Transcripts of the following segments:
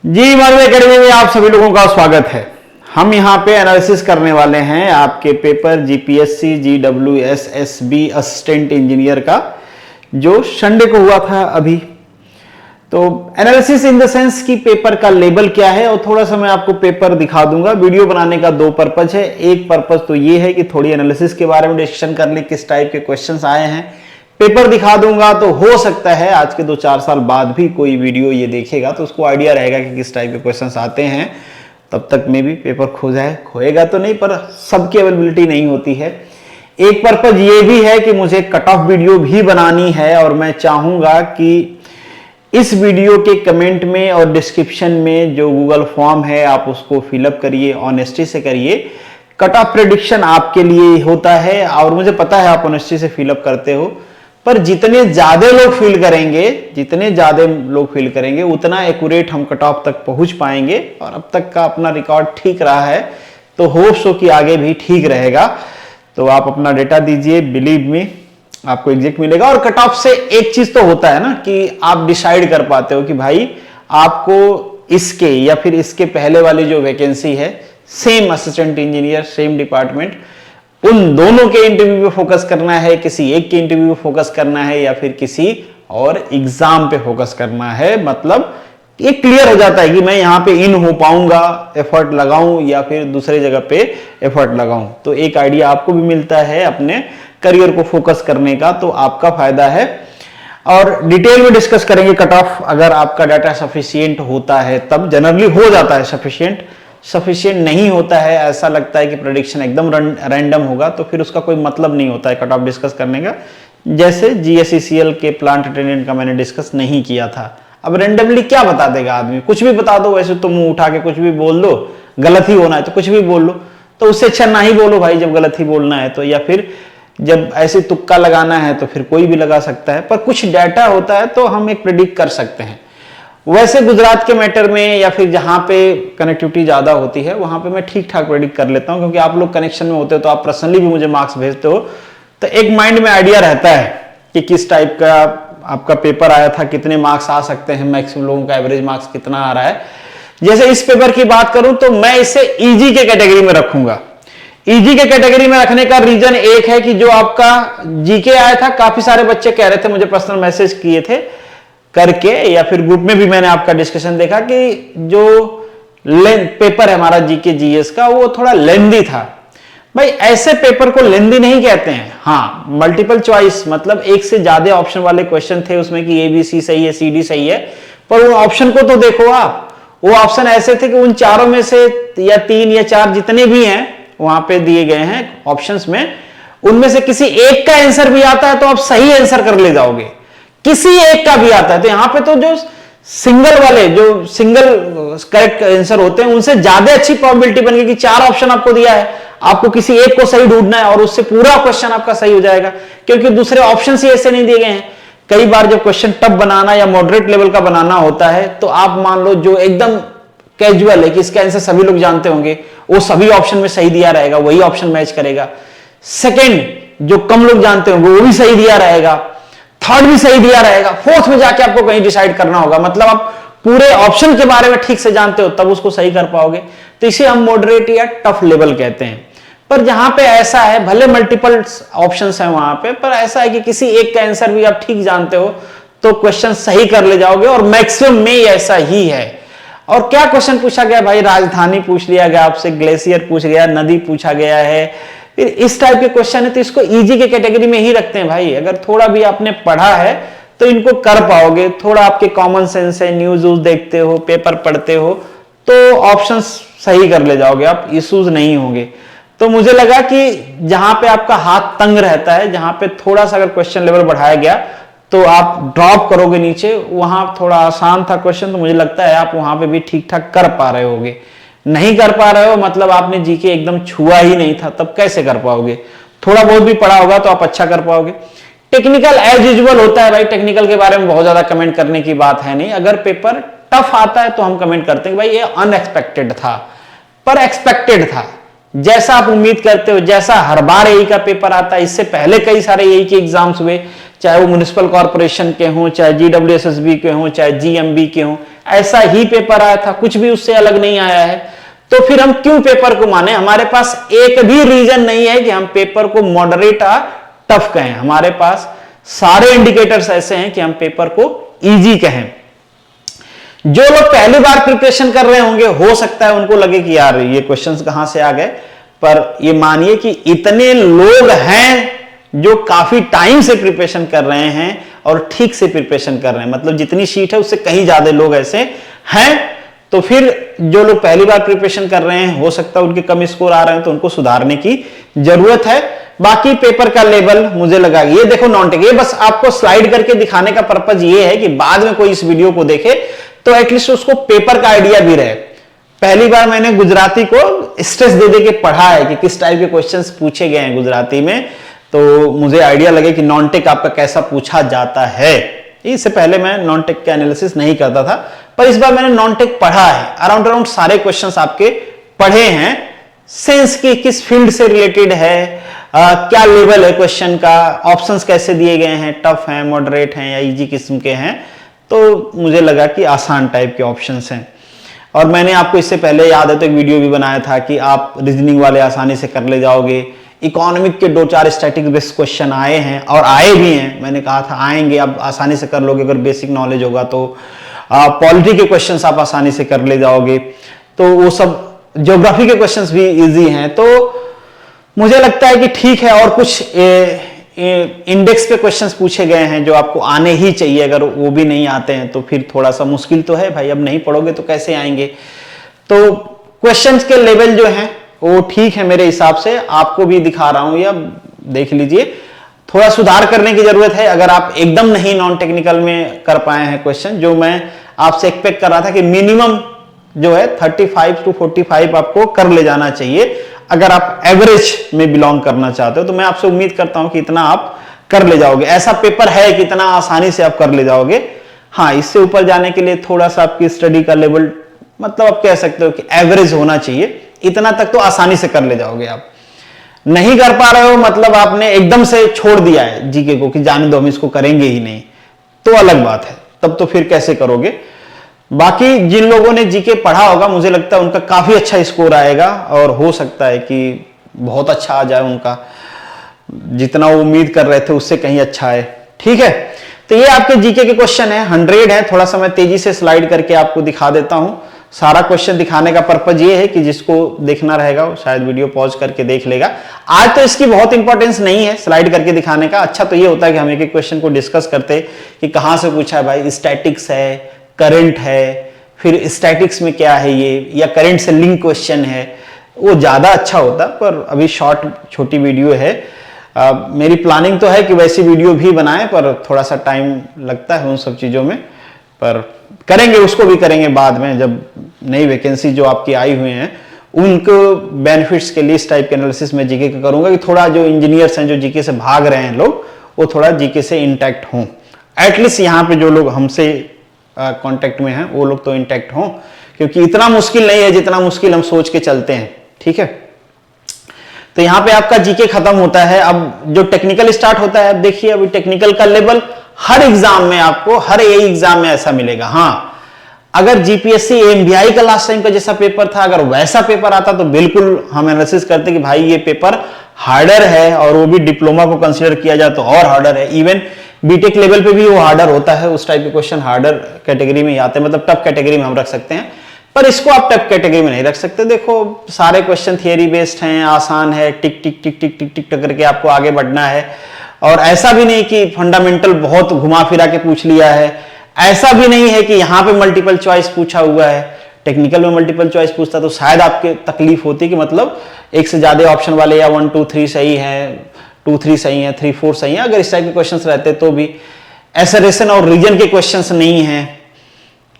जी मालूम एकेडमी में आप सभी लोगों का स्वागत है। हम यहाँ पे एनालिसिस करने वाले हैं आपके पेपर जीपीएससी जीडब्ल्यूएसएसबी असिस्टेंट इंजीनियर का, जो संडे को हुआ था अभी। तो एनालिसिस इन द सेंस कि पेपर का लेवल क्या है, और थोड़ा सा मैं आपको पेपर दिखा दूंगा। वीडियो बनाने का दो पर्पज है। एक पर्पज तो ये है कि थोड़ी एनालिसिस के बारे में डिस्कशन कर ले, किस टाइप के क्वेश्चंस आए हैं। पेपर दिखा दूंगा तो हो सकता है आज के 2-4 साल बाद भी कोई वीडियो ये देखेगा तो उसको आइडिया रहेगा कि किस टाइप के क्वेश्चंस आते हैं। तब तक में भी पेपर खो जाए, खोएगा तो नहीं, पर सबकी अवेलेबिलिटी नहीं होती है। एक पर्पज ये भी है कि मुझे कट ऑफ वीडियो भी बनानी है, और मैं चाहूंगा कि इस वीडियो के कमेंट में और डिस्क्रिप्शन में जो गूगल फॉर्म है आप उसको फिलअप करिए, ऑनेस्टी से करिए। कट ऑफ प्रेडिक्शन आपके लिए होता है और मुझे पता है आप ऑनेस्टी से फिलअप करते हो, पर जितने ज्यादा लोग फील करेंगे उतना एक्यूरेट हम कट ऑफ तक पहुंच पाएंगे। और अब तक का अपना रिकॉर्ड ठीक रहा है तो होप्स हो कि आगे भी ठीक रहेगा। तो आप अपना डेटा दीजिए, बिलीव मी आपको एग्जैक्ट मिलेगा। और कट ऑफ से एक चीज तो होता है ना कि आप डिसाइड कर पाते हो कि भाई आपको इसके या फिर इसके पहले वाली जो वैकेंसी है, same assistant engineer same department, उन दोनों के इंटरव्यू पे फोकस करना है, किसी एक के इंटरव्यू पे फोकस करना है, या फिर किसी और एग्जाम पे फोकस करना है। मतलब ये क्लियर हो जाता है कि मैं यहाँ पे इन हो पाऊंगा, एफर्ट लगाऊं, या फिर दूसरे जगह पे एफर्ट लगाऊं। तो एक आइडिया आपको भी मिलता है अपने करियर को फोकस करने का, तो आपका फायदा है। और डिटेल में डिस्कस करेंगे कट ऑफ। अगर आपका डाटा सफिशियंट होता है तब, जनरली हो जाता है सफिशिएंट नहीं होता है, ऐसा लगता है कि प्रेडिक्शन एकदम रैंडम होगा, तो फिर उसका कोई मतलब नहीं होता है कट ऑफ डिस्कस करने का। जैसे जीएसईसीएल के प्लांट अटेंडेंट का मैंने डिस्कस नहीं किया था। अब रैंडमली क्या बता देगा आदमी, कुछ भी बता दो। वैसे तो मुंह उठा के कुछ भी बोल दो, गलत ही होना है तो कुछ भी बोल लो, तो उससे अच्छा ना ही बोलो भाई जब गलत ही बोलना है तो। या फिर जब ऐसे तुक्का लगाना है तो फिर कोई भी लगा सकता है, पर कुछ डाटा होता है तो हम एक प्रेडिक्ट कर सकते हैं। वैसे गुजरात के मैटर में या फिर जहां पे कनेक्टिविटी ज्यादा होती है वहां पे मैं ठीक ठाक प्रेडिक्ट कर लेता हूं, क्योंकि आप लोग कनेक्शन में होते हो तो आप पर्सनली भी मुझे मार्क्स भेजते हो, तो एक माइंड में आइडिया रहता है कि किस टाइप का आपका पेपर आया था, कितने मार्क्स आ सकते हैं, मैक्सिमम लोगों का एवरेज मार्क्स कितना आ रहा है। जैसे इस पेपर की बात करूं तो मैं इसे ईजी के कैटेगरी में रखूंगा। ईजी के कैटेगरी में रखने का रीजन एक है कि जो आपका जीके आया था, काफी सारे बच्चे कह रहे थे, मुझे पर्सनल मैसेज किए थे करके, या फिर ग्रुप में भी मैंने आपका डिस्कशन देखा कि जो पेपर है हमारा जीके जीएस का वो थोड़ा लेंदी था। भाई ऐसे पेपर को लेंदी नहीं कहते हैं। हाँ, मल्टीपल चॉइस मतलब एक से ज्यादा ऑप्शन वाले क्वेश्चन थे उसमें कि एबीसी सही है, सीडी सही है, पर वो ऑप्शन को तो देखो आप। वो ऑप्शन ऐसे थे कि उन चारों में से या 3 या 4 जितने भी हैं वहां पे दिए गए हैं ऑप्शंस में, उनमें से किसी एक का आंसर भी आता है तो आप सही आंसर कर ले जाओगे। किसी एक का भी आता है तो यहां पे तो जो सिंगल करेक्ट आंसर होते हैं उनसे ज्यादा अच्छी प्रोबेबिलिटी बन गई कि 4 ऑप्शन आपको दिया है, आपको किसी एक को सही ढूंढना है और उससे पूरा क्वेश्चन आपका सही हो जाएगा, क्योंकि दूसरे ऑप्शन ही ऐसे नहीं दिए गए हैं। कई बार जब क्वेश्चन टफ बनाना या मॉडरेट लेवल का बनाना होता है तो आप मान लो जो एकदम कैजुअल है कि इसका आंसर सभी लोग जानते होंगे, वो सभी ऑप्शन में सही दिया रहेगा, वही ऑप्शन मैच करेगा। सेकंड जो कम लोग जानते होंगे वो भी सही दिया रहेगा, थर्ड भी सही दिया रहेगा, फोर्थ में जाके आपको कहीं डिसाइड करना होगा। मतलब आप पूरे ऑप्शन के बारे में ठीक से जानते हो तब उसको सही कर पाओगे, तो इसे हम मॉडरेट या टफ लेवल कहते हैं। पर जहां पे ऐसा है, भले मल्टीपल ऑप्शंस हैं वहां पे, पर ऐसा है कि किसी एक का आंसर भी आप ठीक जानते हो तो क्वेश्चन सही कर ले जाओगे, और मैक्सिमम में ऐसा ही है। और क्या क्वेश्चन पूछा गया भाई, राजधानी पूछ लिया गया आपसे, ग्लेशियर पूछ गया, नदी पूछा गया है, फिर इस टाइप के क्वेश्चन है तो इसको इजी के कैटेगरी में ही रखते हैं भाई। अगर थोड़ा भी आपने पढ़ा है तो इनको कर पाओगे, थोड़ा आपके कॉमन सेंस है, न्यूज देखते हो, पेपर पढ़ते हो, तो ऑप्शंस सही कर ले जाओगे आप, इश्यूज नहीं होंगे। तो मुझे लगा कि जहां पे आपका हाथ तंग रहता है, जहां पे थोड़ा सा अगर क्वेश्चन लेवल बढ़ाया गया तो आप ड्रॉप करोगे नीचे, वहां थोड़ा आसान था क्वेश्चन, तो मुझे लगता है आप वहां पे भी ठीक ठाक कर पा रहे होगे। नहीं कर पा रहे हो मतलब आपने जीके एकदम छुआ ही नहीं था, तब कैसे कर पाओगे। थोड़ा बहुत भी पढ़ा होगा तो आप अच्छा कर पाओगे। टेक्निकल एज यूजुअल होता है भाई, टेक्निकल के बारे में बहुत ज्यादा कमेंट करने की बात है नहीं। अगर पेपर टफ आता है तो हम कमेंट करते हैं भाई ये अनएक्सपेक्टेड था, पर एक्सपेक्टेड था, जैसा आप उम्मीद करते हो, जैसा हर बार यही का पेपर आता है। इससे पहले कई सारे यही के एग्जाम्स हुए, चाहे वो म्युनिसिपल कॉर्पोरेशन के हों, चाहे जीडब्ल्यूएसएसबी के हों, चाहे जीएमबी के हों, ऐसा ही पेपर आया था, कुछ भी उससे अलग नहीं आया है, तो फिर हम क्यों पेपर को माने? हमारे पास एक भी रीजन नहीं है कि हम पेपर को मॉडरेट या टफ कहें। हमारे पास सारे इंडिकेटर्स ऐसे हैं कि हम पेपर को इजी कहें। जो लोग पहली बार प्रिपरेशन कर रहे होंगे, हो सकता है उनको लगे कि यार ये क्वेश्चंस कहां से आ गए, पर ये मानिए कि इतने लोग हैं जो काफी टाइम से प्रिपरेशन कर रहे हैं और ठीक से प्रिपरेशन कर रहे हैं, मतलब जितनी शीट है उससे कहीं ज्यादा लोग ऐसे हैं। तो फिर जो लोग पहली बार प्रिपरेशन कर रहे हैं, हो सकता है उनके कम स्कोर आ रहे हैं, तो उनको सुधारने की जरूरत है। बाकी पेपर का लेवल मुझे लगा, ये देखो नॉन टेक, ये बस आपको स्लाइड करके दिखाने का पर्पज ये है कि बाद में कोई इस वीडियो को देखे तो एटलीस्ट उसको पेपर का आइडिया भी रहे। पहली बार मैंने गुजराती को स्ट्रेस दे दे के पढ़ा है कि किस टाइप के क्वेश्चंस पूछे गए हैं गुजराती में, तो मुझे आइडिया लगे कि नॉन टेक आपका कैसा पूछा जाता है। इससे पहले मैं नॉन टेक के एनालिसिस नहीं करता था, पर इस बार मैंने नॉन टेक पढ़ा है, अराउंड सारे क्वेश्चंस आपके पढ़े हैं। सेंस की किस फील्ड से रिलेटेड है, क्या लेवल है क्वेश्चन का, ऑप्शंस कैसे दिए गए हैं, टफ हैं, मॉडरेट हैं या इजी किस्म के हैं, तो मुझे लगा कि आसान टाइप के ऑप्शंस हैं। और मैंने आपको इससे पहले याद है तो एक वीडियो भी बनाया था कि आप रीजनिंग वाले आसानी से कर ले जाओगे। इकोनॉमिक के 2-4 स्टैटिक बेस्ड क्वेश्चन आए हैं और आए भी हैं, मैंने कहा था आएंगे, आप आसानी से कर लोगे अगर बेसिक नॉलेज होगा तो। पॉलिटी के क्वेश्चंस आप आसानी से कर ले जाओगे, तो वो सब ज्योग्राफी के क्वेश्चंस भी इजी हैं। तो मुझे लगता है कि ठीक है। और कुछ इंडेक्स पे क्वेश्चंस पूछे गए हैं जो आपको आने ही चाहिए, अगर वो भी नहीं आते हैं तो फिर थोड़ा सा मुश्किल तो है भाई, अब नहीं पढ़ोगे तो कैसे आएंगे। तो क्वेश्चंस के लेवल जो हैं वो ठीक है मेरे हिसाब से, आपको भी दिखा रहा हूं या देख लीजिए। थोड़ा सुधार करने की जरूरत है, अगर आप एकदम नहीं नॉन टेक्निकल में कर पाए हैं क्वेश्चन, जो मैं आपसे एक्सपेक्ट कर रहा था कि मिनिमम जो है 35 to 45 आपको कर ले जाना चाहिए अगर आप एवरेज में बिलोंग करना चाहते हो, तो मैं आपसे उम्मीद करता हूं कि इतना आप कर ले जाओगे। ऐसा पेपर है कि इतना आसानी से आप कर ले जाओगे। हाँ, इससे ऊपर जाने के लिए थोड़ा सा आपकी स्टडी का लेवल, मतलब आप कह सकते हो कि एवरेज होना चाहिए, इतना तक तो आसानी से कर ले जाओगे। आप नहीं कर पा रहे हो मतलब आपने एकदम से छोड़ दिया है जीके को कि जाने दो हम इसको करेंगे ही नहीं, तो अलग बात है, तब तो फिर कैसे करोगे। बाकी जिन लोगों ने जीके पढ़ा होगा मुझे लगता है उनका काफी अच्छा स्कोर आएगा और हो सकता है कि बहुत अच्छा आ जाए उनका, जितना वो उम्मीद कर रहे थे उससे कहीं अच्छा है। ठीक है, तो ये आपके जीके के क्वेश्चन है, 100 है। थोड़ा सा मैं तेजी से स्लाइड करके आपको दिखा देता हूं। सारा क्वेश्चन दिखाने का पर्पज ये है कि जिसको देखना रहेगा वो शायद वीडियो पॉज करके देख लेगा। आज तो इसकी बहुत इंपॉर्टेंस नहीं है स्लाइड करके दिखाने का, अच्छा तो ये होता है कि हम एक एक क्वेश्चन को डिस्कस करते कि कहां से पूछा है भाई, स्टैटिक्स है, करंट है, फिर स्टैटिक्स में क्या है ये, या करंट से लिंक क्वेश्चन है, वो ज्यादा अच्छा होता। पर अभी छोटी वीडियो है, मेरी प्लानिंग तो है कि वैसी वीडियो भी बनाएं, पर थोड़ा सा टाइम लगता है उन सब चीजों में, पर करेंगे, उसको भी करेंगे बाद में जब नई वैकेंसी जो आपकी आई हुई हैं उनको बेनिफिट्स के लिए इस टाइप के एनालिसिस में जीके का करूंगा कि थोड़ा जो इंजीनियर्स हैं जो जीके से भाग रहे हैं लोग, वो थोड़ा जीके से इंटैक्ट हों। एटलीस्ट यहाँ पे जो लोग हमसे कांटेक्ट में हैं वो लोग तो इंटैक्ट हों, क्योंकि इतना मुश्किल नहीं है जितना मुश्किल हम सोच के चलते हैं। ठीक है, तो यहाँ पे आपका जीके खत्म होता है। अब जो टेक्निकल स्टार्ट होता है, अब देखिए अभी टेक्निकल का लेवल हर एग्जाम में आपको, हर एक एग्जाम में ऐसा मिलेगा। हाँ, अगर जीपीएससी एमबीआई का लास्ट टाइम का जैसा पेपर था, अगर वैसा पेपर आता तो बिल्कुल हम एनालिसिस करते कि भाई ये पेपर हार्डर है, और वो भी डिप्लोमा को कंसीडर किया जाए तो और हार्डर है। इवन बीटेक लेवल पे भी वो हार्डर होता है, उस टाइप के क्वेश्चन हार्डर कैटेगरी में ही आते हैं, मतलब टफ कैटेगरी में हम रख सकते हैं, पर इसको आप टफ कैटेगरी में नहीं रख सकते। देखो सारे क्वेश्चन थियरी बेस्ड हैं, आसान है, टिक टिक टिक टिक टिक टिक करके आपको आगे बढ़ना है। और ऐसा भी नहीं कि फंडामेंटल बहुत घुमा फिरा के पूछ लिया है, ऐसा भी नहीं है कि यहां पे मल्टीपल चॉइस पूछा हुआ है। टेक्निकल में मल्टीपल चॉइस पूछता तो शायद आपके तकलीफ होती कि मतलब एक से ज्यादा ऑप्शन वाले, या 1 2 3 सही है, 2 3 सही है, 3 4 सही है, अगर इस टाइप के क्वेश्चंस रहते तो भी एसरेशन और रीजन के क्वेश्चंस नहीं है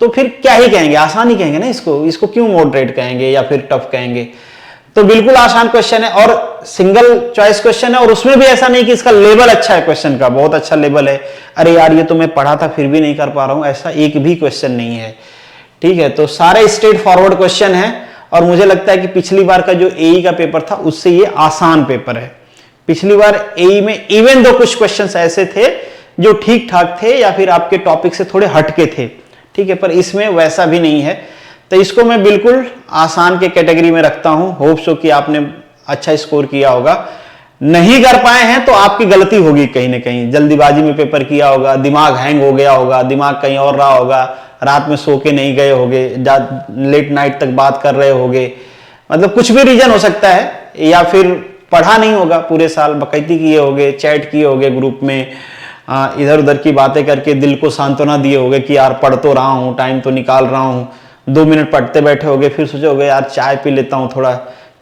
तो फिर क्या ही कहेंगे, आसान ही कहेंगे ना इसको क्यों मॉडरेट कहेंगे या फिर टफ कहेंगे। तो बिल्कुल आसान क्वेश्चन है और सिंगल चॉइस क्वेश्चन है, और उसमें भी ऐसा नहीं कि इसका लेवल अच्छा है, क्वेश्चन का बहुत अच्छा लेवल है, अरे यार ये तो मैं पढ़ा था फिर भी नहीं कर पा रहा हूं, ऐसा एक भी क्वेश्चन नहीं है। ठीक है, तो सारे स्ट्रेट फॉरवर्ड क्वेश्चन है, और मुझे लगता है कि पिछली बार का जो एई का पेपर था उससे ये आसान पेपर है। पिछली बार एई में इवन दो कुछ क्वेश्चंस ऐसे थे जो ठीक ठाक थे या फिर आपके टॉपिक से थोड़े हटके थे। ठीक है, पर इसमें वैसा भी नहीं है, तो इसको मैं बिल्कुल आसान के कैटेगरी में रखता हूं। होप सो कि आपने अच्छा स्कोर किया होगा। नहीं कर पाए हैं तो आपकी गलती होगी, कहीं ना कहीं जल्दीबाजी में पेपर किया होगा, दिमाग हैंग हो गया होगा, दिमाग कहीं और रहा होगा, रात में सो के नहीं गए होगे, लेट नाइट तक बात कर रहे होगे, मतलब कुछ भी रीजन हो सकता है, या फिर पढ़ा नहीं होगा, पूरे साल बकैती किए होगे, चैट किए होगे ग्रुप में, इधर उधर की बातें करके दिल को सांत्वना दिए होगे कि यार पढ़ तो रहा हूँ, टाइम तो निकाल रहा हूँ, 2 मिनट पढ़ते बैठे होगे, फिर सोचोगे यार चाय पी लेता हूँ थोड़ा,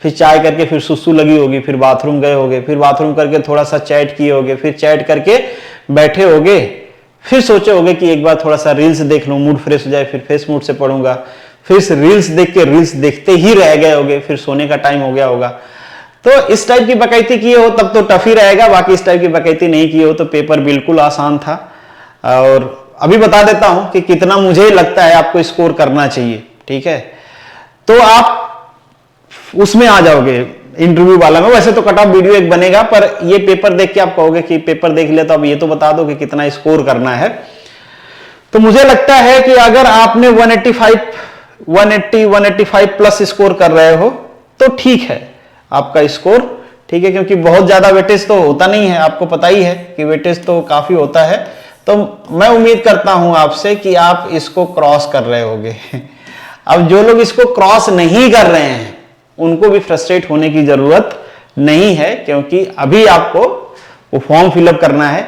फिर चाय करके फिर सुसु लगी होगी, फिर बाथरूम गए होगे, फिर बाथरूम करके थोड़ा सा चैट किए होगे, फिर चैट करके बैठे होगे, फिर सोचे होगे कि एक बार थोड़ा सा रील्स देख लूं, मूड फ्रेश हो जाए, फिर फेस मूड से पढ़ूंगा, फिर रील्स देख के रील्स देखते ही रह गए होगे, फिर सोने का टाइम हो गया होगा। तो इस टाइप की बकैती किए हो तब तो टफ ही रहेगा, बाकी इस टाइप की बकैती नहीं किए हो तो पेपर बिल्कुल आसान था। और अभी बता देता हूं कि कितना मुझे लगता है आपको स्कोर करना चाहिए, ठीक है, तो आप उसमें आ जाओगे इंटरव्यू वाला में। वैसे तो कट ऑफ वीडियो एक बनेगा, पर ये पेपर देख के आप कहोगे कि पेपर देख लिया तो अब ये तो बता दो कि कितना स्कोर करना है। तो मुझे लगता है कि अगर आपने 185 प्लस स्कोर कर रहे हो तो ठीक है आपका स्कोर, ठीक है, क्योंकि बहुत ज्यादा वेटेज तो होता नहीं है, आपको पता ही है कि वेटेज तो काफी होता है। तो मैं उम्मीद करता हूं आपसे कि आप इसको क्रॉस कर रहे होगे। अब जो लोग इसको क्रॉस नहीं कर रहे हैं उनको भी फ्रस्ट्रेट होने की जरूरत नहीं है, क्योंकि अभी आपको वो फॉर्म फिलअप करना है।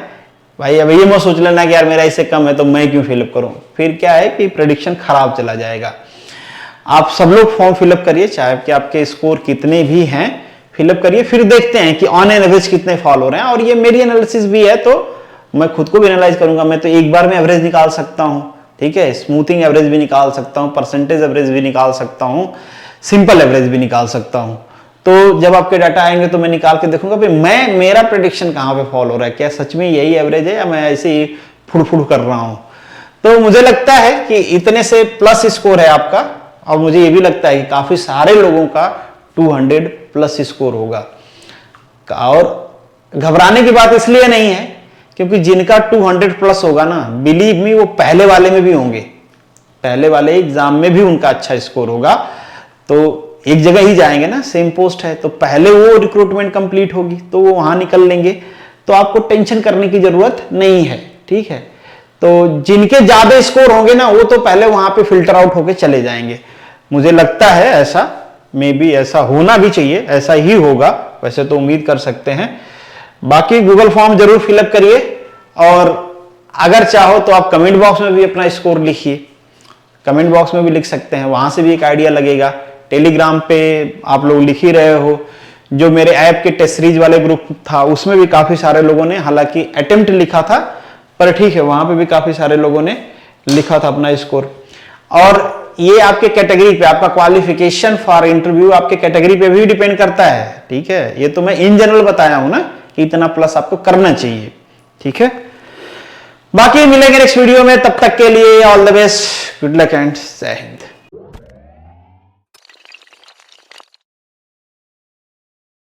भाई अब ये मत सोच लेना कि यार मेरा इससे कम है तो मैं क्यों फिलअप करूं, फिर क्या है कि प्रेडिक्शन खराब चला जाएगा। आप सब लोग फॉर्म फिलअप करिए, चाहे कि आपके स्कोर कितने भी हैं, फिलअप करिए, फिर देखते हैं कि ऑन एवरेज कितने फॉल हो रहे हैं। और ये मेरी एनालिसिस भी है तो मैं खुद को भी एनालाइज करूंगा। मैं तो एक बार में एवरेज निकाल सकता हूं, ठीक है, स्मूथिंग एवरेज भी निकाल सकता हूं, परसेंटेज एवरेज भी निकाल सकता हूं, सिंपल एवरेज भी निकाल सकता हूं। तो जब आपके डाटा आएंगे तो मैं निकाल के देखूंगा भाई मेरा प्रेडिक्शन कहां पे फॉल हो रहा है, क्या सच में यही एवरेज है या मैं ऐसे ही फुड़ कर रहा हूं। तो मुझे लगता है कि इतने से प्लस स्कोर है आपका, और मुझे ये भी लगता है कि काफी सारे लोगों का 200 प्लस स्कोर होगा। और घबराने की बात इसलिए नहीं है क्योंकि जिनका 200 प्लस होगा ना, बिलीव मी, वो पहले वाले में भी होंगे, पहले वाले एग्जाम में भी उनका अच्छा स्कोर होगा। तो एक जगह ही जाएंगे ना, सेम पोस्ट है, तो पहले वो रिक्रूटमेंट कंप्लीट होगी तो वो वहां निकल लेंगे, तो आपको टेंशन करने की जरूरत नहीं है, ठीक है। तो जिनके ज्यादा स्कोर होंगे ना वो तो पहले वहां पे फिल्टर आउट होके चले जाएंगे। मुझे लगता है ऐसा, मे बी ऐसा होना भी चाहिए, ऐसा ही होगा, वैसे तो उम्मीद कर सकते हैं। बाकी गूगल फॉर्म जरूर फिलअप करिए, और अगर चाहो तो आप कमेंट बॉक्स में भी अपना स्कोर लिखिए, कमेंट बॉक्स में भी लिख सकते हैं, वहां से भी एक आइडिया लगेगा। टेलीग्राम पे आप लोग लिख ही रहे हो, जो मेरे ऐप के टेस्ट सीरीज वाले ग्रुप था उसमें भी काफी सारे लोगों ने हालांकि अटेम्प्ट लिखा था, पर ठीक है वहां पे भी काफी सारे लोगों ने लिखा था अपना स्कोर। और ये आपके कैटेगरी पे, आपका क्वालिफिकेशन फॉर इंटरव्यू आपके कैटेगरी पे भी डिपेंड करता है, ठीक है। ये तो मैं इन जनरल बताया हूं ना कि इतना प्लस आपको करना चाहिए, ठीक है। बाकी मिलेंगे नेक्स्ट वीडियो में, तब तक के लिए all the best, good luck and जय हिंद।